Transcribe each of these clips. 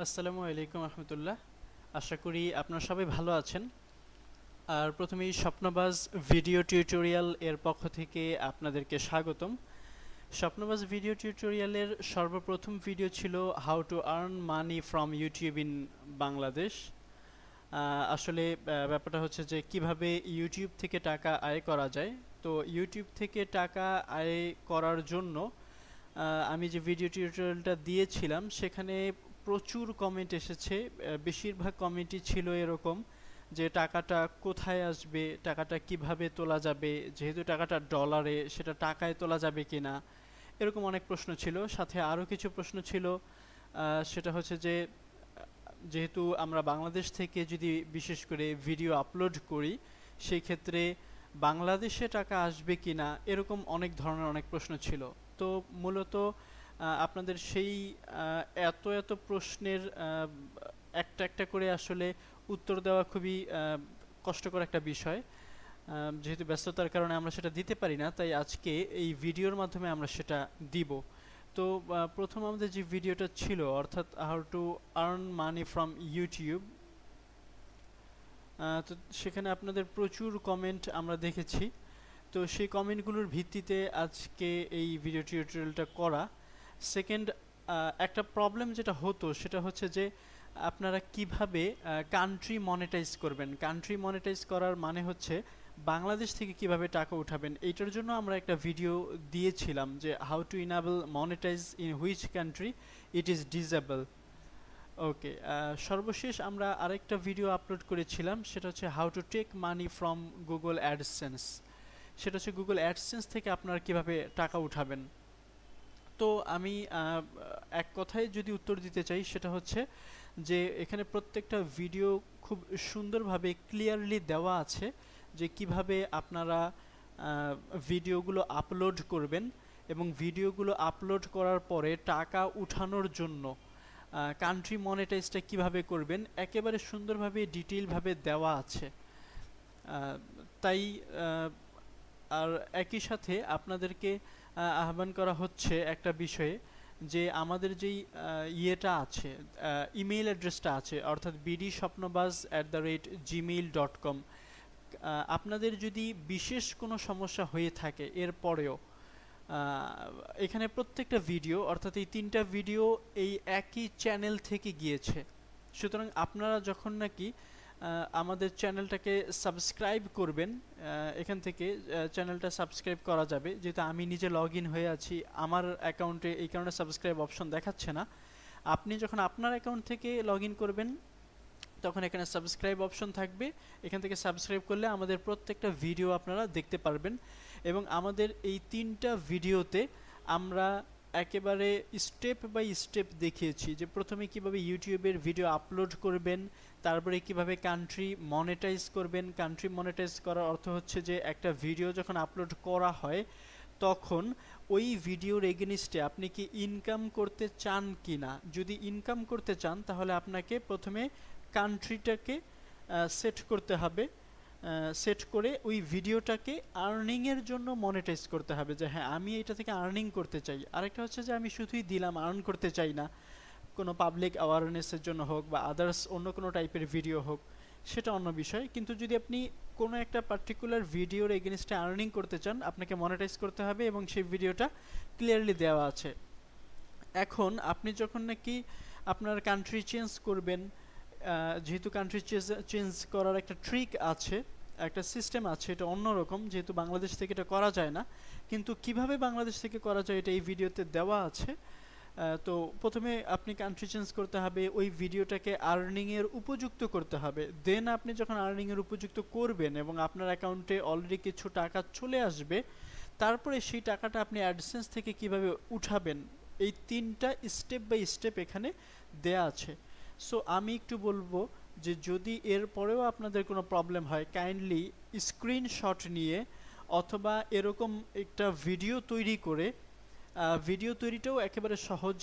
আসসালামু আলাইকুম রহমতুল্লাহ। আশা করি আপনারা সবাই ভালো আছেন। আর প্রথমেই স্বপ্নবাজ ভিডিও টিউটোরিয়াল এর পক্ষ থেকে আপনাদেরকে স্বাগতম। স্বপ্নবাজ ভিডিও টিউটোরিয়ালের সর্বপ্রথম ভিডিও ছিল how to earn money from YouTube in Bangladesh. আসলে ব্যাপারটা হচ্ছে যে কিভাবে ইউটিউব থেকে টাকা আয় করা যায়। তো ইউটিউব থেকে টাকা আয় করার জন্য আমি যে ভিডিও টিউটোরিয়ালটা দিয়েছিলাম সেখানে প্রচুর কমেন্ট এসেছে। বেশিরভাগ কমেন্টই ছিল এরকম যে টাকাটা কোথায় আসবে, টাকাটা কিভাবে তোলা যাবে, যেহেতু টাকাটা ডলারে সেটা টাকায় তোলা যাবে কিনা, এরকম অনেক প্রশ্ন ছিল। সাথে আরও কিছু প্রশ্ন ছিল, সেটা হচ্ছে যে যেহেতু আমরা বাংলাদেশ থেকে যদি বিশেষ করে ভিডিও আপলোড করি সেই ক্ষেত্রে বাংলাদেশে টাকা আসবে কিনা, এরকম অনেক ধরনের অনেক প্রশ্ন ছিল। তো মূলত আপনাদের সেই এত এত প্রশ্নের একটা একটা করে আসলে উত্তর দেওয়া খুবই কষ্টকর একটা বিষয়। যেহেতু ব্যস্ততার কারণে আমরা সেটা দিতে পারি না, তাই আজকে এই ভিডিওর মাধ্যমে আমরা সেটা দিব। তো প্রথম আমাদের যে ভিডিওটা ছিল, অর্থাৎ how to earn money from YouTube, তো সেখানে আপনাদের প্রচুর কমেন্ট আমরা দেখেছি। তো সেই কমেন্টগুলোর ভিত্তিতে আজকে এই ভিডিও টিউটোরিয়ালটা করা। সেকেন্ড, একটা প্রবলেম যেটা হতো সেটা হচ্ছে যে আপনারা কিভাবে কান্ট্রি মনিটাইজ করবেন। কান্ট্রি মনিটাইজ করার মানে হচ্ছে বাংলাদেশ থেকে কিভাবে টাকা উঠাবেন। এইটার জন্য আমরা একটা ভিডিও দিয়েছিলাম যে how to enable monetize in which country it is disable. Okay, সর্বশেষ আমরা আরেকটা ভিডিও আপলোড করেছিলাম, সেটা হচ্ছে how to take money from Google AdSense. সেটা হচ্ছে গুগল অ্যাডসেন্স থেকে আপনারা কিভাবে টাকা উঠাবেন। তো আমি এক কথায় যদি উত্তর দিতে চাই সেটা হচ্ছে যে এখানে প্রত্যেকটা ভিডিও খুব সুন্দরভাবে ক্লিয়ারলি দেওয়া আছে যে কিভাবে আপনারা ভিডিওগুলো আপলোড করবেন এবং ভিডিওগুলো আপলোড করার পরে টাকা উঠানোর জন্য কান্ট্রি মনিটাইজটা কিভাবে করবেন একেবারে সুন্দরভাবে ডিটেইলভাবে দেওয়া আছে। তাই আর একই সাথে আপনাদেরকে আহ্বান করা হচ্ছে একটা বিষয়ে, যে আমাদের যেই ইয়েটা আছে, ইমেইল অ্যাড্রেসটা আছে, অর্থাৎ bdswapnabaz@gmail.com। আপনাদের যদি বিশেষ কোনো সমস্যা হয়ে থাকে এরপরেও এখানে প্রত্যেকটা ভিডিও, অর্থাৎ এই 3টা ভিডিও এই একই চ্যানেল থেকে গিয়েছে। সুতরাং আপনারা যখন নাকি আমাদের চ্যানেলটাকে সাবস্ক্রাইব করবেন, এখান থেকে চ্যানেলটা সাবস্ক্রাইব করা যাবে। যেহেতু আমি নিজে লগ ইন হয়ে আছি আমার অ্যাকাউন্টে, এই কারণে সাবস্ক্রাইব অপশন দেখাচ্ছে না। আপনি যখন আপনার অ্যাকাউন্ট থেকে লগ ইন করবেন তখন এখানে সাবস্ক্রাইব অপশন থাকবে। এখান থেকে সাবস্ক্রাইব করলে আমাদের প্রত্যেকটা ভিডিও আপনারা দেখতে পারবেন। এবং আমাদের এই 3টা ভিডিওতে আমরা একেবারে স্টেপ বাই স্টেপ দেখিয়েছি যে প্রথমে কিভাবে ইউটিউবের ভিডিও আপলোড করবেন, তারপরে কিভাবে কান্ট্রি মনিটাইজ করবেন। কান্ট্রি মনিটাইজ করার অর্থ হচ্ছে যে একটা ভিডিও যখন আপলোড করা হয় তখন ওই ভিডিওর এগেনিস্টে আপনি কি ইনকাম করতে চান কি না। যদি ইনকাম করতে চান তাহলে আপনাকে প্রথমে কান্ট্রিটাকে সেট করতে হবে। সেট করে ওই ভিডিওটাকে আর্নিংয়ের জন্য মনিটাইজ করতে হবে, যে হ্যাঁ আমি এটা থেকে আর্নিং করতে চাই। আরেকটা হচ্ছে যে আমি শুধুই দিলাম, আর্ন করতে চাই না, কোনো পাবলিক অ্যাওয়ারনেসের জন্য হোক বা আদার্স অন্য কোনো টাইপের ভিডিও হোক, সেটা অন্য বিষয়। কিন্তু যদি আপনি কোনো একটা পার্টিকুলার ভিডিওর এগেনস্টে আর্নিং করতে চান আপনাকে মনিটাইজ করতে হবে এবং সেই ভিডিওটা ক্লিয়ারলি দেওয়া আছে। এখন আপনি যখন নাকি আপনার কান্ট্রি চেঞ্জ করবেন, যেহেতু কান্ট্রি চেঞ্জ করার একটা ট্রিক আছে, একটা সিস্টেম আছে, এটা অন্যরকম, যেহেতু বাংলাদেশ থেকে এটা করা যায় না। কিন্তু কিভাবে বাংলাদেশ থেকে করা যায় এটা এই ভিডিওতে দেওয়া আছে। তো প্রথমে আপনি কান্ট্রি চেঞ্জ করতে হবে, ওই ভিডিওটাকে আর্নিংয়ের উপযুক্ত করতে হবে। দেন আপনি যখন আর্নিংয়ের উপযুক্ত করবেন এবং আপনার অ্যাকাউন্টে অলরেডি কিছু টাকা চলে আসবে, তারপরে সেই টাকাটা আপনি অ্যাডসেন্স থেকে কিভাবে উঠাবেন, এই 3টা স্টেপ বাই স্টেপ এখানে দেয়া আছে। সো আমি একটু বলবো যে যদি এর পরেও আপনাদের কোনো প্রবলেম হয় কাইন্ডলি স্ক্রিনশট নিয়ে অথবা এরকম একটা ভিডিও তৈরি করে, ভিডিও তৈরিটাও একেবারে সহজ।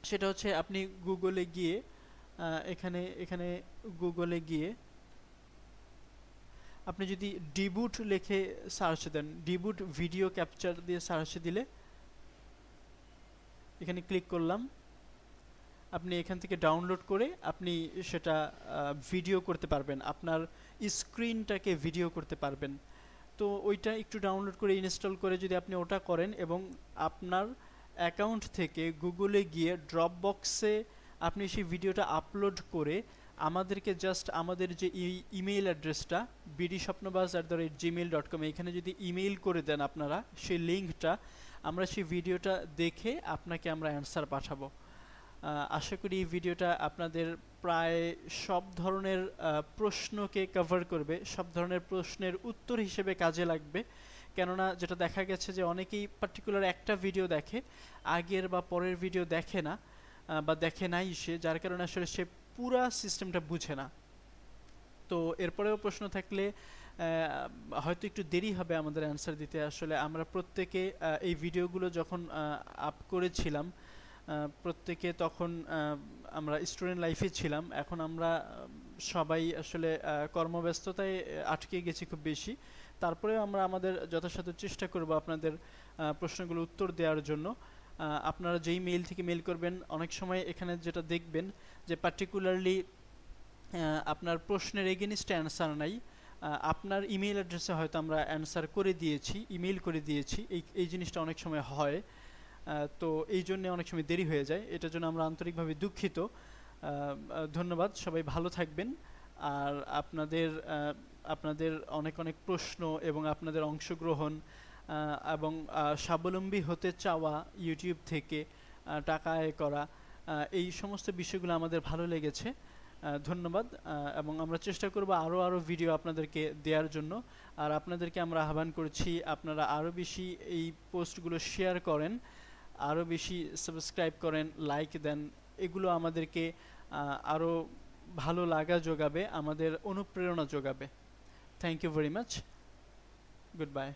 সেটা হচ্ছে আপনি গুগলে গিয়ে এখানে এখানে গুগলে গিয়ে আপনি যদি ডিবুট লিখে সার্চ দেন, ডিবুট ভিডিও ক্যাপচার দিয়ে সার্চ দিলে, এখানে ক্লিক করলাম, আপনি এখান থেকে ডাউনলোড করে আপনি সেটা ভিডিও করতে পারবেন, আপনার স্ক্রিনটাকে ভিডিও করতে পারবেন। তো ওইটা একটু ডাউনলোড করে ইনস্টল করে যদি আপনি ওটা করেন এবং আপনার অ্যাকাউন্ট থেকে গুগলে গিয়ে ড্রপবক্সে আপনি সেই ভিডিওটা আপলোড করে আমাদেরকে জাস্ট আমাদের যে ইমেইল অ্যাড্রেসটা bdswapnabaz@gmail.com এখানে যদি ইমেইল করে দেন আপনারা সেই লিঙ্কটা, আমরা সেই ভিডিওটা দেখে আপনাকে আমরা অ্যান্সার পাঠাবো। আশা করি এই ভিডিওটা আপনাদের প্রায় সব ধরনের প্রশ্নকে কভার করবে, সব ধরনের প্রশ্নের উত্তর হিসেবে কাজে লাগবে। কেননা যেটা দেখা গেছে যে অনেকেই পার্টিকুলার একটা ভিডিও দেখে, আগের বা পরের ভিডিও দেখে না বা দেখে নাই সে, যার কারণে আসলে সে পুরা সিস্টেমটা বুঝে না। তো এরপরেও প্রশ্ন থাকলে হয়তো একটু দেরি হবে আমাদের অ্যান্সার দিতে। আসলে আমরা প্রত্যেকে এই ভিডিওগুলো যখন আপ করেছিলাম প্রত্যেকে তখন আমরা স্টুডেন্ট লাইফে ছিলাম। এখন আমরা সবাই আসলে কর্মব্যস্ততায় আটকে গেছি খুব বেশি। তারপরেও আমরা আমাদের যথাসাধ্য চেষ্টা করব আপনাদের প্রশ্নগুলো উত্তর দেওয়ার জন্য। আপনারা যেই মেইল থেকে মেইল করবেন, অনেক সময় এখানে যেটা দেখবেন যে পার্টিকুলারলি আপনার প্রশ্নের এগেনিস্টে অ্যান্সার নাই, আপনার ইমেইল অ্যাড্রেসে হয়তো আমরা অ্যান্সার করে দিয়েছি, ইমেইল করে দিয়েছি, এই জিনিসটা অনেক সময় হয়। তো এই জন্য অনেক সময় দেরি হয়ে যায়, এটার জন্য আমরা আন্তরিকভাবে দুঃখিত। ধন্যবাদ, সবাই ভালো থাকবেন। আর আপনাদের অনেক অনেক প্রশ্ন এবং আপনাদের অংশগ্রহণ এবং স্বাবলম্বী হতে চাওয়া, ইউটিউব থেকে টাকা আয় করা, এই সমস্ত বিষয়গুলো আমাদের ভালো লেগেছে। ধন্যবাদ। এবং আমরা চেষ্টা করব আরও ভিডিও আপনাদেরকে দেওয়ার জন্য। আর আপনাদেরকে আমরা আহ্বান করছি আপনারা আরও বেশি এই পোস্টগুলো শেয়ার করেন, আরও বেশি সাবস্ক্রাইব করেন, লাইক দেন। এগুলো আমাদেরকে আরও ভালো লাগা যোগাবে, আমাদের অনুপ্রেরণা যোগাবে। Thank you very much. Good bye.